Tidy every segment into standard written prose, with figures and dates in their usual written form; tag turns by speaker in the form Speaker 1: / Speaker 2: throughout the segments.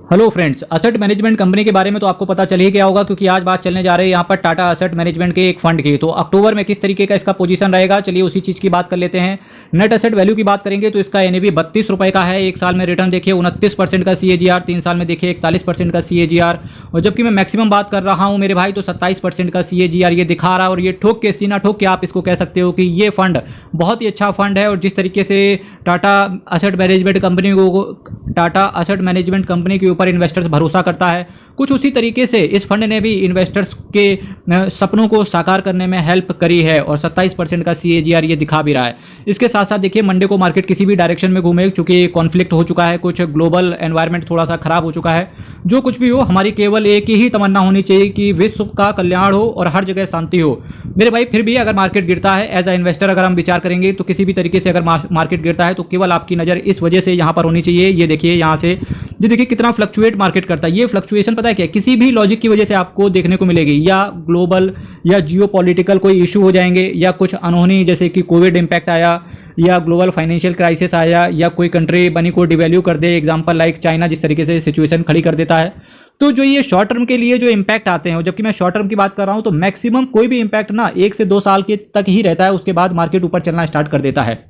Speaker 1: Hello friends, asset Management company के बारे में तो आपको पता चल ही गया होगा क्योंकि आज बात चलने जा रही है यहाँ पर टाटा असेट मैनेजमेंट के एक फंड की। तो अक्टूबर में किस तरीके का इसका पोजीशन रहेगा, चलिए उसी चीज़ की बात कर लेते हैं। नेट असेट वैल्यू की बात करेंगे तो इसका एनएवी 32 रुपये का है। एक साल में रिटर्न देखिए 29% का CAGR, 3 साल में देखिए 41% का CAGR, और जबकि मैं मैक्सिमम बात कर रहा हूँ मेरे भाई तो 27% का CAGR ये दिखा रहा है। और ये ठोक के सीना ठोक के आप इसको कह सकते हो कि ये फंड बहुत ही अच्छा फंड है। और जिस तरीके से टाटा असेट मैनेजमेंट कंपनी के ऊपर इन्वेस्टर्स भरोसा करता है, कुछ उसी तरीके से इस फंड ने भी इन्वेस्टर्स के सपनों को साकार करने में हेल्प करी है और 27% का CAGR ये दिखा भी रहा है। इसके साथ साथ देखिए मंडे को मार्केट किसी भी डायरेक्शन में घूमे, चूंकि कॉन्फ्लिक्ट हो चुका है, कुछ ग्लोबल एनवायरनमेंट थोड़ा सा खराब हो चुका है। जो कुछ भी हो, हमारी केवल एक ही तमन्ना होनी चाहिए कि विश्व का कल्याण हो और हर जगह शांति हो मेरे भाई। फिर भी अगर मार्केट गिरता है, एज अ इन्वेस्टर अगर हम विचार करेंगे तो किसी भी तरीके से अगर मार्केट गिरता है तो केवल आपकी नज़र इस वजह से यहाँ पर होनी चाहिए। ये देखिए यहाँ से, ये देखिए कितना फ्लक्चुएट मार्केट करता है। ये फ्लक्चुएशन पता है क्या, किसी भी लॉजिक की वजह से आपको देखने को मिलेगी, या ग्लोबल या जियोपॉलिटिकल कोई इशू हो जाएंगे, या कुछ अनहोनी जैसे कि कोविड इंपैक्ट आया, या ग्लोबल फाइनेंशियल क्राइसिस आया, या कोई कंट्री बनी को डिवैल्यू कर दे, एग्जांपल लाइक चाइना जिस तरीके से सिचुएशन खड़ी कर देता है। तो जो ये शॉर्ट टर्म के लिए जो इम्पैक्ट आते हैं, जबकि मैं शॉर्ट टर्म की बात कर रहा हूं तो मैक्सिमम कोई भी इम्पैक्ट ना 1 से 2 साल के तक ही रहता है, उसके बाद मार्केट ऊपर चलना स्टार्ट कर देता है।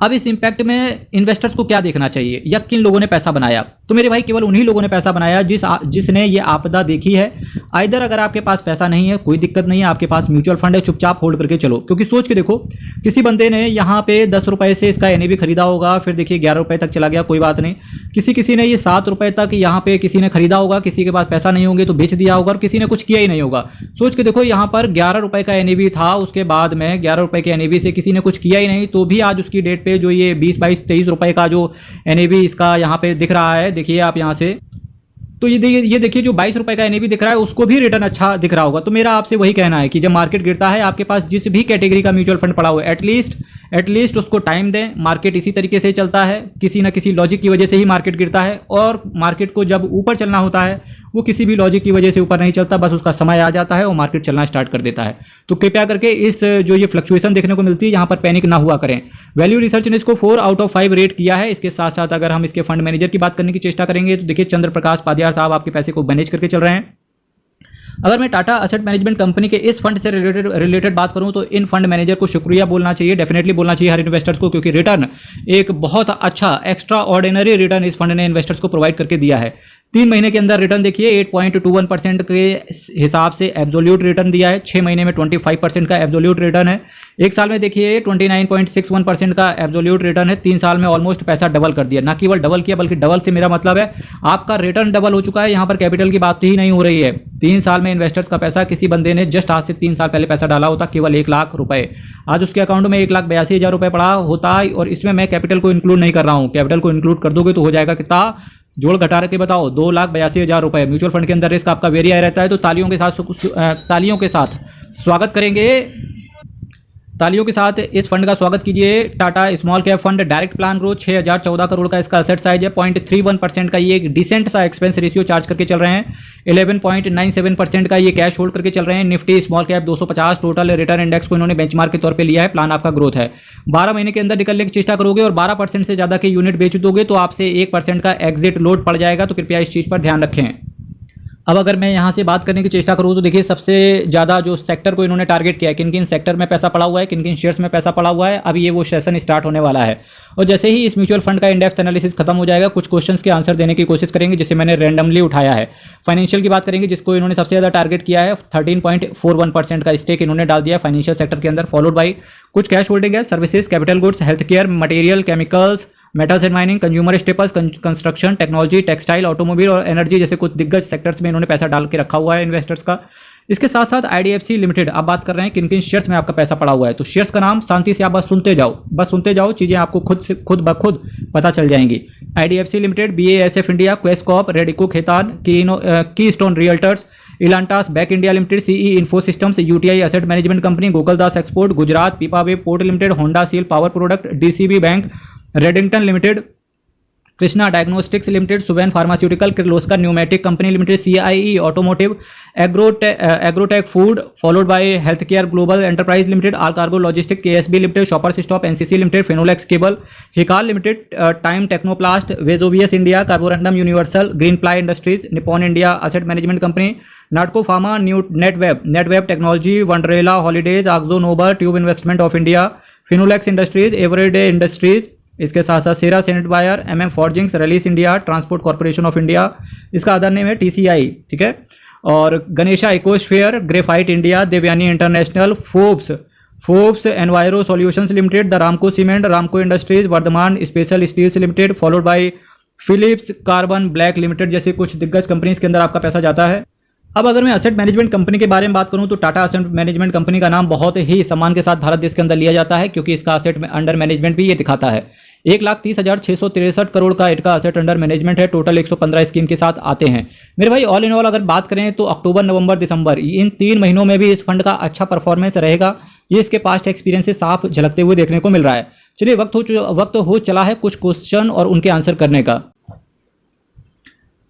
Speaker 1: अब इस इंपैक्ट में इन्वेस्टर्स को क्या देखना चाहिए या किन लोगों ने पैसा बनाया, तो मेरे भाई केवल उन्हीं लोगों ने पैसा बनाया जिसने ये आपदा देखी है। आइदर अगर आपके पास पैसा नहीं है, कोई दिक्कत नहीं है, आपके पास म्यूचुअल फंड है, चुपचाप होल्ड करके चलो। क्योंकि सोच के देखो, किसी बंदे ने यहाँ पे 10 रुपए से इसका एनएवी खरीदा होगा, फिर देखिए 11 रुपए तक चला गया, कोई बात नहीं। किसी ने ये 7 रुपए तक यहाँ पे किसी ने खरीदा होगा, किसी के पास पैसा नहीं होंगे तो बेच दिया होगा, और किसी ने कुछ किया ही नहीं होगा। सोच के देखो, यहाँ पर 11 रुपए का एनएवी था, उसके बाद में 11 रुपए के एनएवी से किसी ने कुछ किया ही नहीं, तो भी आज उसकी डेट पे जो ये 20, 22, 23 रुपए का जो एनएवी इसका यहाँ पे दिख रहा है, देखिए आप यहाँ से, तो ये देखिए जो 22 रुपए का एनएवी दिख रहा है उसको भी रिटर्न अच्छा दिख रहा होगा। तो मेरा आपसे वही कहना है कि जब मार्केट गिरता है, आपके पास जिस भी कैटेगरी का म्यूचुअल फंड पड़ा हुआ है, एटलीस्ट उसको टाइम दें। मार्केट इसी तरीके से चलता है, किसी ना किसी लॉजिक की वजह से ही मार्केट गिरता है, और मार्केट को जब ऊपर चलना होता है वो किसी भी लॉजिक की वजह से ऊपर नहीं चलता, बस उसका समय आ जाता है और मार्केट चलना स्टार्ट कर देता है। तो कृपया करके इस जो ये फ्लक्चुएशन देखने को मिलती है यहाँ पर पैनिक ना हुआ करें। वैल्यू रिसर्च ने इसको 4 आउट ऑफ 5 रेट किया है। इसके साथ साथ अगर हम इसके फंड मैनेजर की बात करने की चेष्टा करेंगे तो देखिए चंद्र प्रकाश पादियार साहब आपके पैसे को मैनेज करके चल रहे हैं। अगर मैं टाटा असेट मैनेजमेंट कंपनी के इस फंड से रिलेटेड बात करूं तो इन फंड मैनेजर को शुक्रिया बोलना चाहिए, डेफिनेटली बोलना चाहिए हर इन्वेस्टर्स को, क्योंकि रिटर्न एक बहुत अच्छा एक्स्ट्रा ऑर्डिनरी रिटर्न इस फंड ने इन्वेस्टर्स को प्रोवाइड करके दिया है। 3 महीने के अंदर रिटर्न देखिए 8.21% के हिसाब से एब्सोल्यूट रिटर्न दिया है। 6 महीने में 25% का एब्सोल्यूट रिटर्न है। 1 साल में देखिए 29.61% का एब्सोल्यूट रिटर्न है। 3 साल में ऑलमोस्ट पैसा डबल कर दिया, ना केवल डबल किया बल्कि डबल से मेरा मतलब है आपका रिटर्न डबल हो चुका है। यहाँ पर कैपिटल की बात ही नहीं हो रही है। 3 साल में इन्वेस्टर्स का पैसा, किसी बंदे ने जस्ट आज से 3 साल पहले पैसा डाला होता केवल 1 लाख रुपए, आज उसके अकाउंट में 1,82,000 रुपए पड़ा होता है। और इसमें मैं कैपिटल को इंक्लूड नहीं कर रहा हूँ, कैपिटल को इंक्लूड कर दोगे तो हो जाएगा कितना, जोड़ घटा के बताओ, 2,82,000 रुपए। म्यूचुअल फंड के अंदर रिस्क आपका वेरी हाई रहता है। तो तालियों के साथ स्वागत करेंगे, तालियों के साथ इस फंड का स्वागत कीजिए। Tata small cap fund, direct plan growth, 6014 crore का इसका असेट साइज है। 0.31% का ये एक डिसेंट सा एक्सपेंस रेशियो चार्ज करके चल रहे हैं। 11.97% का ये कैश होल्ड करके चल रहे हैं। Nifty small cap 250 total return index को इन्होंने बेंचमार्क के तौर पे लिया है। प्लान आपका ग्रोथ है, 12 महीने के अंदर निकलने की चेष्टा करोगे और 12% से ज्यादा के यूनिट बेच दोगे तो आपसे 1% का एग्जिट लोड पड़ जाएगा। तो कृपया इस चीज पर ध्यान रखें। अब अगर मैं यहाँ से बात करने की चेष्टा करूँ तो देखिए सबसे ज़्यादा जो सेक्टर को इन्होंने टारगेट किया है, किन किन सेक्टर में पैसा पड़ा हुआ है, किन किन शेयर्स में पैसा पड़ा हुआ है, अभी ये वो सेशन स्टार्ट होने वाला है। और जैसे ही इस म्यूचुअल फंड का इंडेक्स एनालिसिस खत्म हो जाएगा, कुछ क्वेश्चंस के आंसर देने की कोशिश करेंगे जिसे मैंने रैंडमली उठाया है। फाइनेंशियल की बात करेंगे जिसको इन्होंने सबसे ज़्यादा टारगेट किया है। 13.41% का स्टेक इन्होंने डाल दिया है फाइनेंशियल सेक्टर के अंदर, फॉलोड बाई कुछ कैश होल्डिंग है, services, capital goods, health care, material, chemicals, metals and mining, consumer staples, construction, technology, textile, automobile और एनर्जी जैसे कुछ दिग्गज सेक्टर्स में इन्होंने पैसा डाल के रखा हुआ है इन्वेस्टर्स का। इसके साथ साथ IDFC लिमिटेड, अब बात कर रहे हैं किन किन शेयर्स में आपका पैसा पड़ा हुआ है। तो शेयर्स का नाम शांति से आप बस सुनते जाओ, चीजें आपको खुद ब खुद पता चल जाएंगी। IDFC Limited, BASF India, Quess Corp, Radico Khaitan, Keystone Realtors, Elantas, Beck India Limited, CE Info Systems, UTI Asset Management Company, Gokaldas Export, Gujarat Pipavav Port Limited, Honda Siel Power Product, DCB Bank, Redington Limited, Krishna Diagnostics Limited, Suven Pharmaceutical, Kirloskar Pneumatic Company Limited, CIE Automotive, Agrotech Food, followed by Health Care Global Enterprise Limited, All Cargo Logistic, KSB Limited, Shoppers Stop, NCC Limited, Finolex cable, Hikal Limited, Time Technoplast, Vesuvius India, Carborundum Universal, Greenply Industries, Nippon India Asset Management Company, Natco Pharma, New Netweb Technology, Wonderla Holidays, Akzo Nobel, Tube Investment of India, Finolex Industries, Everyday Industries, इसके साथ साथ Cera सेनेट Bayer, MM Forgings, Rallis India, Transport Corporation of India, इसका other name है TCI, ठीक है, और Ganesha Ecosphere, Graphite India, Devyani International, Forbes Enviro Solutions Limited, the Ramco Cement, Ramco industries, Varthaman special steels limited, followed by Phillips carbon black limited जैसे कुछ दिग्गज companies के अंदर आपका पैसा जाता है। अब अगर मैं असेट मैनेजमेंट कंपनी के बारे में बात करूं तो टाटा असेट मैनेजमेंट कंपनी का नाम बहुत ही सम्मान के साथ भारत देश के अंदर लिया जाता है, क्योंकि इसका असेट अंडर मैनेजमेंट भी ये दिखाता है। 1,30,663 करोड़ का इनका असेट अंडर मैनेजमेंट है। टोटल 115 स्कीम के साथ आते हैं। मेरे भाई ऑल इन ऑल अगर बात करें तो अक्टूबर, नवंबर, दिसंबर इन 3 महीनों में भी इस फंड का अच्छा परफॉर्मेंस रहेगा, ये इसके पास्ट एक्सपीरियंस से साफ झलकते हुए देखने को मिल रहा है। चलिए वक्त हो चला है कुछ क्वेश्चन और उनके आंसर करने का।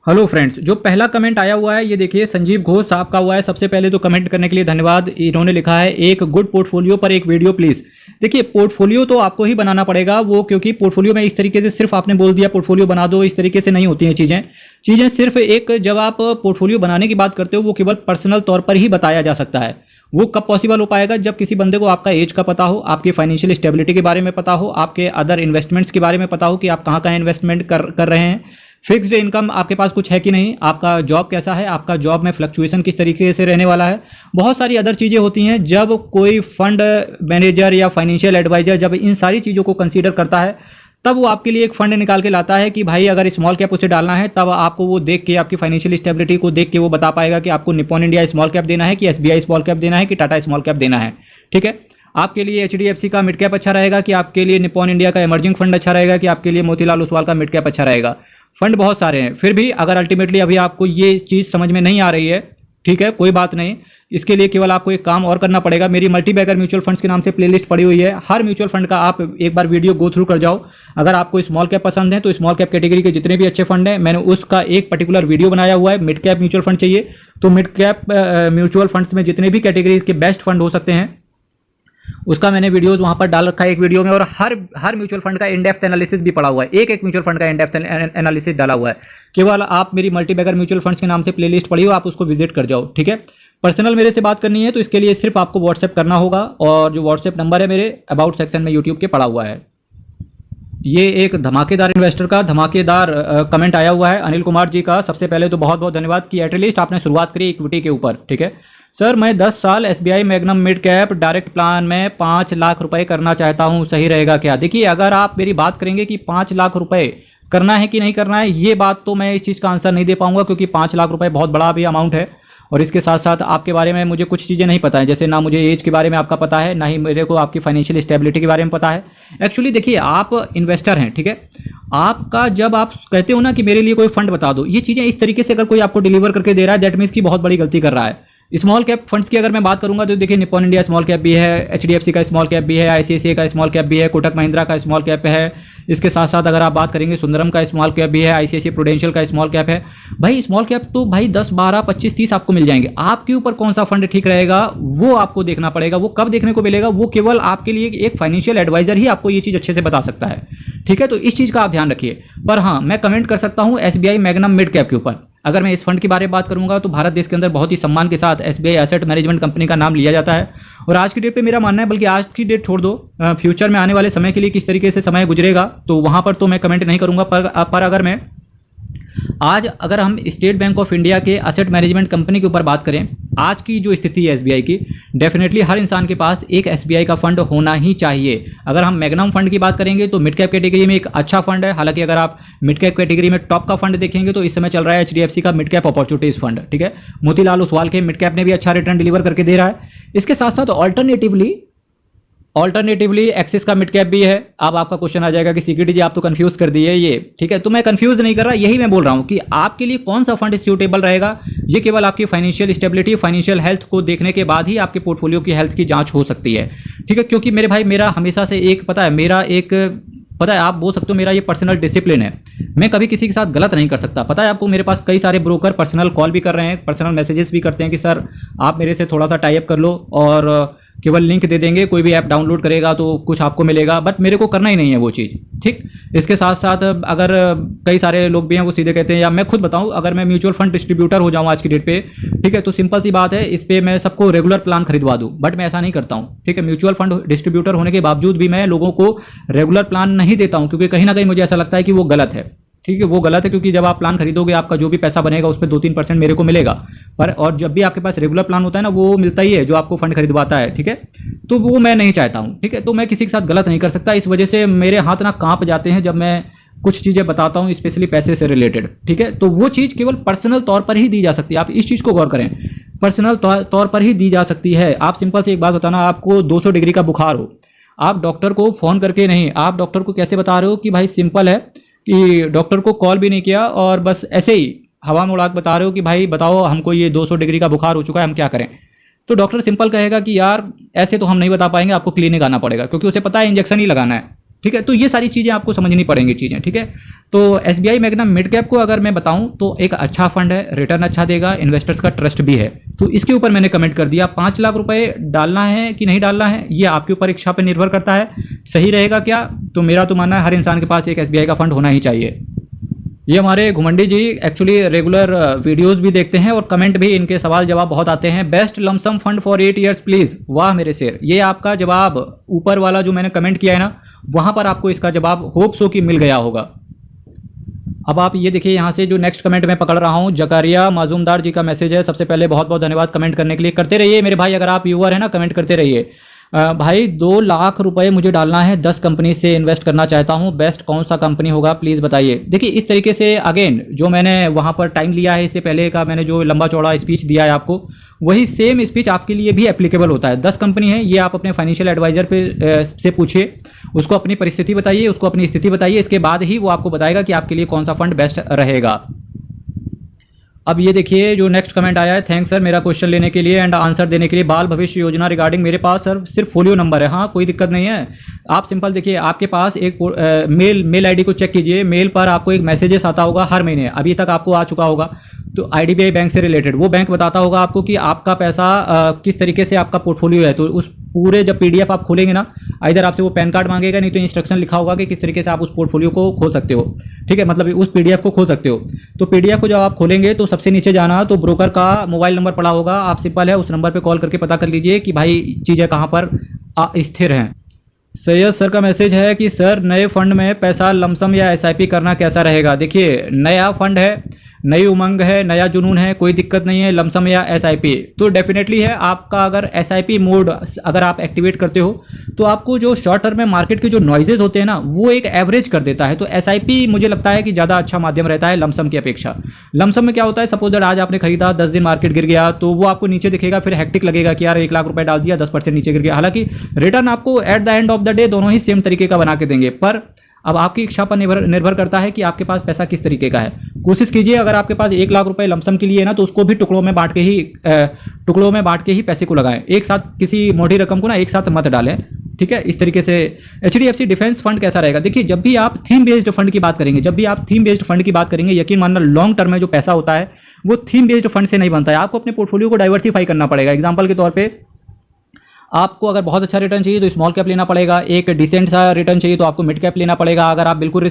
Speaker 1: हेलो फ्रेंड्स, जो पहला कमेंट आया हुआ है ये देखिए संजीव घोष साहब का हुआ है। सबसे पहले तो कमेंट करने के लिए धन्यवाद। इन्होंने लिखा है एक गुड पोर्टफोलियो पर एक वीडियो प्लीज। देखिए पोर्टफोलियो तो आपको ही बनाना पड़ेगा वो, क्योंकि पोर्टफोलियो में इस तरीके से सिर्फ आपने बोल दिया पोर्टफोलियो बना दो, इस तरीके से नहीं होती हैं चीजें सिर्फ एक, जब आप पोर्टफोलियो बनाने की बात करते हो वो केवल पर्सनल तौर पर ही बताया जा सकता है। वो कब पॉसिबल हो पाएगा? जब किसी बंदे को आपका एज का पता हो, आपकी फाइनेंशियल स्टेबिलिटी के बारे में पता हो, आपके अदर इन्वेस्टमेंट्स के बारे में पता हो कि आप कहाँ इन्वेस्टमेंट कर रहे हैं, फिक्स्ड इनकम आपके पास कुछ है कि नहीं, आपका जॉब कैसा है, आपका जॉब में फ्लक्चुएशन किस तरीके से रहने वाला है, बहुत सारी अदर चीज़ें होती हैं। जब कोई फंड मैनेजर या फाइनेंशियल एडवाइजर जब इन सारी चीज़ों को कंसीडर करता है तब वो आपके लिए एक फंड निकाल के लाता है कि भाई अगर स्मॉल कैप उसे डालना है, तब आपको वो देख के आपकी फाइनेंशियल स्टेबिलिटी को देख के वो बता पाएगा कि आपको निपॉन इंडिया स्मॉल कैप देना है कि SBI स्मॉल कैप देना है कि टाटा स्मॉल कैप देना है। ठीक है, आपके लिए HDFC का मिड कैप अच्छा रहेगा कि आपके लिए निपॉन इंडिया का इमर्जिंग फंड अच्छा रहेगा कि आपके लिए मोतीलाल ओसवाल का मिड कैप अच्छा रहेगा। फंड बहुत सारे हैं, फिर भी अगर अल्टीमेटली अभी आपको ये चीज़ समझ में नहीं आ रही है, ठीक है, कोई बात नहीं, इसके लिए केवल आपको एक काम और करना पड़ेगा। मेरी मल्टी बैगर म्यूचुअल फंड्स के नाम से प्लेलिस्ट पड़ी हुई है, हर म्यूचुअल फंड का आप एक बार वीडियो गो थ्रू कर जाओ। अगर आपको स्मॉल कैप पसंद है तो स्मॉल कैप कैटेगरी के जितने भी अच्छे फंड हैं मैंने उसका एक पर्टिकुलर वीडियो बनाया हुआ है। मिड कैप म्यूचुअल फंड चाहिए तो मिड कैप म्यूचुअल फंड्स में जितने भी कैटेगरीज के बेस्ट फंड हो सकते हैं उसका मैंने वीडियोस वहां पर डाल रखा है एक वीडियो में, और हर म्यूचुअल फंड का इन डेप्थ एनालिसिस भी पड़ा हुआ है। एक म्यूचुअल फंड का इन डेप्थ एनालिसिस डाला हुआ है। केवल आप मेरी मल्टी बैगर म्यूचुअल फंड्स के नाम से प्लेलिस्ट पड़ी हो, आप उसको विजिट कर जाओ। ठीक है, पर्सनल मेरे से बात करनी है तो इसके लिए सिर्फ आपको व्हाट्सएप करना होगा, और जो व्हाट्सएप नंबर है मेरे अबाउट सेक्शन में यूट्यूब के पड़ा हुआ है। ये एक धमाकेदार इन्वेस्टर का धमाकेदार कमेंट आया हुआ है अनिल कुमार जी का। सबसे पहले तो बहुत बहुत धन्यवाद कि एटलीस्ट आपने शुरुआत करी इक्विटी के ऊपर। ठीक है सर, मैं 10 साल SBI magnum mid cap direct plan में 5 लाख रुपए करना चाहता हूं, सही रहेगा क्या? देखिए अगर आप मेरी बात करेंगे कि 5 लाख रुपए करना है कि नहीं करना है, ये बात तो मैं इस चीज़ का आंसर नहीं दे पाऊंगा, क्योंकि 5 लाख रुपए बहुत बड़ा भी अमाउंट है, और इसके साथ साथ आपके बारे में मुझे कुछ चीज़ें नहीं पता है, जैसे ना मुझे एज के बारे में आपका पता है, ना ही मेरे को आपकी फाइनेंशियल स्टेबिलिटी के बारे में पता है। एक्चुअली देखिए आप इन्वेस्टर हैं, ठीक है, आपका जब आप कहते हो ना कि मेरे लिए कोई फंड बता दो, ये चीज़ें इस तरीके से अगर कोई आपको डिलीवर करके दे रहा है दैट मीन्स की बहुत बड़ी गलती कर रहा है। स्मॉल कैप फंड्स की अगर मैं बात करूंगा तो देखिए निपॉन इंडिया स्मॉल कैप भी है, HDFC का स्मॉल कैप भी है, ICICI का स्मॉल कैप भी है, कोटक महिंद्रा का स्मॉल कैप है। इसके साथ साथ अगर आप बात करेंगे सुंदरम का स्मॉल कैप भी है, ICICI प्रूडेंशियल का स्मॉल कैप है। भाई स्मॉल कैप तो भाई 10, 12, 25, 30 आपको मिल जाएंगे। आपके ऊपर कौन सा फंड ठीक रहेगा वो आपको देखना पड़ेगा। वो कब देखने को मिलेगा? वो केवल आपके लिए एक फाइनेंशियल एडवाइजर ही आपको ये चीज़ अच्छे से बता सकता है। ठीक है, तो इस चीज़ का आप ध्यान रखिए। पर हाँ, मैं कमेंट कर सकता हूँ SBI मैग्नम मिड कैप के ऊपर। अगर मैं इस फंड के बारे में बात करूंगा तो भारत देश के अंदर बहुत ही सम्मान के साथ SBI एसेट मैनेजमेंट कंपनी का नाम लिया जाता है। और आज की डेट पे मेरा मानना है, बल्कि आज की डेट छोड़ दो, फ्यूचर में आने वाले समय के लिए किस तरीके से समय गुजरेगा तो वहां पर तो मैं कमेंट नहीं करूंगा। पर अगर मैं आज अगर हम स्टेट बैंक ऑफ इंडिया के असेट मैनेजमेंट कंपनी के ऊपर बात करें, आज की जो स्थिति है SBI की, डेफिनेटली हर इंसान के पास एक SBI का फंड होना ही चाहिए। अगर हम मैग्नम फंड की बात करेंगे तो मिड कैप कैटेगरी में एक अच्छा फंड है। हालांकि अगर आप मिड कैप कैटेगरी में टॉप का फंड देखेंगे तो इस समय चल रहा है HDFC का मिड कैप अपॉर्चुनिटीज फंड। ठीक है, मोतीलाल ओसवाल के मिड कैप ने भी अच्छा रिटर्न डिलीवर करके दे रहा है। इसके साथ साथ ऑल्टरनेटिवली एक्सिस का मिड कैप भी है। अब आपका क्वेश्चन आ जाएगा कि सीक्रेटी जी आप तो कंफ्यूज कर दिए ये। ठीक है, तो मैं कंफ्यूज नहीं कर रहा, यही मैं बोल रहा हूं कि आपके लिए कौन सा फंड सूटेबल रहेगा, ये केवल आपकी फाइनेंशियल स्टेबिलिटी, फाइनेंशियल हेल्थ को देखने के बाद ही आपके पोर्टफोलियो की हेल्थ की जांच हो सकती है। ठीक है, क्योंकि मेरे भाई मेरा हमेशा से एक पता है, मेरा एक पता है, आप बोल सकते हो मेरा ये पर्सनल डिसिप्लिन है, मैं कभी किसी के साथ गलत नहीं कर सकता। पता है आपको, मेरे पास कई सारे ब्रोकर पर्सनल कॉल भी कर रहे हैं, पर्सनल मैसेजेस भी करते हैं कि सर आप मेरे से थोड़ा सा टाई अप कर लो और केवल लिंक दे देंगे, कोई भी ऐप डाउनलोड करेगा तो कुछ आपको मिलेगा, बट मेरे को करना ही नहीं है वो चीज़, ठीक। इसके साथ साथ अगर कई सारे लोग भी हैं वो सीधे कहते हैं, या मैं खुद बताऊं, अगर मैं म्यूचुअल फंड डिस्ट्रीब्यूटर हो जाऊं आज की डेट पे, ठीक है, तो सिंपल सी बात है, इस पे मैं सबको रेगुलर प्लान खरीदवा दूं, बट मैं ऐसा नहीं करता हूं, ठीक है। म्यूचुअल फंड डिस्ट्रीब्यूटर होने के बावजूद भी मैं लोगों को रेगुलर प्लान नहीं देता हूं, क्योंकि कहीं ना कहीं मुझे ऐसा लगता है कि वो गलत है, ठीक है, वो गलत है। क्योंकि जब आप प्लान खरीदोगे, आपका जो भी पैसा बनेगा उस पर 2-3% मेरे को मिलेगा, पर और जब भी आपके पास रेगुलर प्लान होता है ना, वो मिलता ही है जो आपको फंड खरीदवाता है, ठीक है, तो वो मैं नहीं चाहता हूँ, ठीक है। तो मैं किसी के साथ गलत नहीं कर सकता, इस वजह से मेरे हाथ ना कांप जाते हैं जब मैं कुछ चीज़ें बताता हूँ, स्पेशली पैसे से रिलेटेड, ठीक है। तो वो चीज़ केवल पर्सनल तौर पर ही दी जा सकती है, आप इस चीज़ को गौर करें, पर्सनल तौर पर ही दी जा सकती है। आप सिंपल से एक बात बताना, आपको 200 डिग्री का बुखार हो, आप डॉक्टर को फ़ोन करके नहीं, आप डॉक्टर को कैसे बता रहे हो कि भाई सिंपल है, कि डॉक्टर को कॉल भी नहीं किया और बस ऐसे ही हवा में उड़ा के बता रहे हो कि भाई बताओ हमको ये 200 डिग्री का बुखार हो चुका है, हम क्या करें। तो डॉक्टर सिंपल कहेगा कि यार ऐसे तो हम नहीं बता पाएंगे, आपको क्लिनिक आना पड़ेगा, क्योंकि उसे पता है इंजेक्शन ही लगाना है, ठीक है। तो ये सारी चीज़ें आपको समझनी पड़ेंगी चीज़ें, ठीक है। तो SBI मैग्ना मिड कैप को अगर मैं बताऊं तो एक अच्छा फंड है, रिटर्न अच्छा देगा, इन्वेस्टर्स का ट्रस्ट भी है, तो इसके ऊपर मैंने कमेंट कर दिया। 5 लाख रुपए डालना है कि नहीं डालना है, ये आपके ऊपर इच्छा पर निर्भर करता है, सही रहेगा क्या, तो मेरा तो मानना है हर इंसान के पास एक SBI का फंड होना ही चाहिए। ये हमारे घुमंडी जी एक्चुअली रेगुलर वीडियोस भी देखते हैं और कमेंट भी, इनके सवाल जवाब बहुत आते हैं। Best lump sum fund for 8 years please, वाह मेरे शेर, ये आपका जवाब ऊपर वाला जो मैंने कमेंट किया है ना, वहाँ पर आपको इसका जवाब होप सो कि मिल गया होगा। अब आप ये देखिए, यहाँ से जो नेक्स्ट कमेंट मैं पकड़ रहा हूँ, जकारिया माजूमदार जी का मैसेज है। सबसे पहले बहुत बहुत धन्यवाद कमेंट करने के लिए, करते रहिए मेरे भाई, अगर आप व्यूअर हैं ना कमेंट करते रहिए। भाई 2 लाख रुपए मुझे डालना है, 10 कंपनी से इन्वेस्ट करना चाहता हूं, बेस्ट कौन सा कंपनी होगा प्लीज़ बताइए। देखिए इस तरीके से अगेन जो मैंने वहां पर टाइम लिया है, इससे पहले का मैंने जो लंबा चौड़ा स्पीच दिया है आपको, वही सेम स्पीच आपके लिए भी एप्लीकेबल होता है। 10 कंपनी है, ये आप अपने फाइनेंशियल एडवाइजर से पूछिए, उसको अपनी परिस्थिति बताइए, उसको अपनी स्थिति बताइए, इसके बाद ही वो आपको बताएगा कि आपके लिए कौन सा फंड बेस्ट रहेगा। अब ये देखिए जो नेक्स्ट कमेंट आया है, थैंक्स सर मेरा क्वेश्चन लेने के लिए एंड आंसर देने के लिए। बाल भविष्य योजना रिगार्डिंग, मेरे पास सर सिर्फ फोलियो नंबर है, हाँ कोई दिक्कत नहीं है। आप सिंपल देखिए, आपके पास एक मेल आईडी को चेक कीजिए, मेल पर आपको एक मैसेजेस आता होगा हर महीने, अभी तक आपको आ चुका होगा, तो IDBI बैंक से रिलेटेड वो बैंक बताता होगा आपको कि आपका पैसा किस तरीके से आपका पोर्टफोलियो है। तो उस पूरे जब PDF आप खोलेंगे ना, इधर आपसे वो पैन कार्ड मांगेगा, नहीं तो इंस्ट्रक्शन लिखा होगा कि किस तरीके से आप उस पोर्टफोलियो को खोल सकते हो, ठीक है, मतलब उस PDF को खोल सकते हो। तो PDF को जब आप खोलेंगे तो सबसे नीचे जाना, तो ब्रोकर का मोबाइल नंबर पड़ा होगा, आप सिंपल है उस नंबर पर कॉल करके पता कर लीजिए कि भाई चीज़ें कहाँ पर स्थिर हैं। सैयद सर का मैसेज है कि सर नए फंड में पैसा लमसम या SIP करना कैसा रहेगा। देखिए नया फंड है, नई उमंग है, नया जुनून है, कोई दिक्कत नहीं है, लमसम या SIP तो डेफिनेटली है आपका। अगर SIP मोड अगर आप एक्टिवेट करते हो तो आपको जो शॉर्ट टर्म में मार्केट के जो नॉइजेज होते हैं ना, वो एक एवरेज कर देता है। तो SIP मुझे लगता है कि ज़्यादा अच्छा माध्यम रहता है लमसम की अपेक्षा। लमसम में क्या होता है, सपोज दैट आज आपने खरीदा, 10 दिन मार्केट गिर गया, तो वो आपको नीचे दिखेगा, फिर हेक्टिक लगेगा कि यार 1 लाख रुपए डाल दिया, 10% नीचे गिर गया। हालांकि रिटर्न आपको at the end of the day दोनों ही सेम तरीके का बना के देंगे, पर अब आपकी इच्छा पर निर्भर करता है कि आपके पास पैसा किस तरीके का है। कोशिश कीजिए, अगर आपके पास 1 लाख रुपए लमसम के लिए है ना, तो उसको भी टुकड़ों में बांट के ही पैसे को लगाएं। एक साथ किसी मोटी रकम को ना एक साथ मत डालें, ठीक है। इस तरीके से HDFC डिफेंस फंड कैसा रहेगा। देखिए जब भी आप थीम बेस्ड फंड की बात करेंगे, यकीन मानना लॉन्ग टर्म में जो पैसा होता है वो थीम बेस्ड फंड से नहीं बनता है। आपको अपने पोर्टफोलियो को डाइवर्सिफाई करना पड़ेगा। एग्जाम्पल के तौर पर आपको अगर बहुत अच्छा रिटर्न चाहिए तो स्मॉल कैप लेना पड़ेगा, एक डिसेंट सा रिटर्न चाहिए तो आपको मिड कैप लेना पड़ेगा। अगर आप बिल्कुल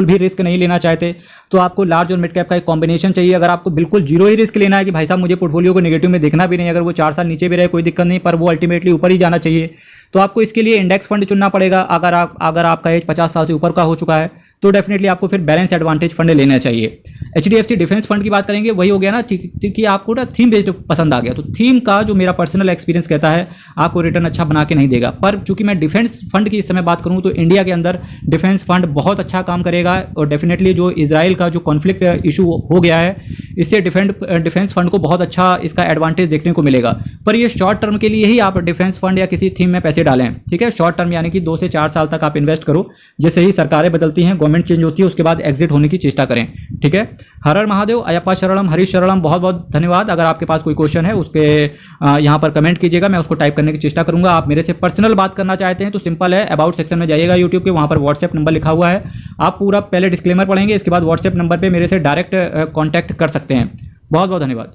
Speaker 1: भी रिस्क नहीं लेना चाहते तो आपको लार्ज और मिड कैप का एक कॉम्बिनेशन चाहिए। अगर आपको बिल्कुल जीरो ही रिस्क लेना है कि भाई साहब मुझे पोर्टफोलियो को नेगेटिव में देखना भी नहीं, अगर वो 4 साल नीचे भी रहे कोई दिक्कत नहीं, पर वो अल्टीमेटली ऊपर ही जाना चाहिए, तो आपको इसके लिए इंडेक्स फंड चुनना पड़ेगा। अगर आपका एज 50 साल से ऊपर का हो चुका है तो डेफिनेटली आपको फिर बैलेंस एडवांटेज फंड लेना चाहिए। HDFC डिफेंस फंड की बात करेंगे, वही हो गया ना कि आपको ना थीम बेस्ड पसंद आ गया, तो थीम का जो मेरा पर्सनल एक्सपीरियंस कहता है आपको रिटर्न अच्छा बना के नहीं देगा। पर चूंकि मैं डिफेंस फंड की इस समय बात करूं तो इंडिया के अंदर डिफेंस फंड बहुत अच्छा काम करेगा, और डेफिनेटली जो इजराइल का जो कॉन्फ्लिक्ट इशू हो गया है, इससे डिफेंस फंड को बहुत अच्छा इसका एडवांटेज देखने को मिलेगा। पर ये शॉर्ट टर्म के लिए ही आप डिफेंस फंड या किसी थीम में पैसे डालें, ठीक है। शॉर्ट टर्म यानी कि 2 से 4 साल तक आप इन्वेस्ट करो, जैसे ही सरकारें बदलती हैं, गवर्नमेंट चेंज होती है, उसके बाद एग्जिट होने की चेष्टा करें, ठीक है। हर हर महादेव, अयप्पा शरणम, हरीश शरणम, बहुत बहुत धन्यवाद। अगर आपके पास कोई क्वेश्चन है उसके यहाँ पर कमेंट कीजिएगा, मैं उसको टाइप करने की चेष्टा करूंगा। आप मेरे से पर्सनल बात करना चाहते हैं तो सिंपल है, अबाउट सेक्शन में जाइएगा यूट्यूब के, वहाँ पर व्हाट्सएप नंबर लिखा हुआ है। आप पूरा पहले डिस्क्लेमर पढ़ेंगे, इसके बाद व्हाट्सएप नंबर पर मेरे से डायरेक्ट कॉन्टैक्ट कर सकते हैं। बहुत बहुत धन्यवाद।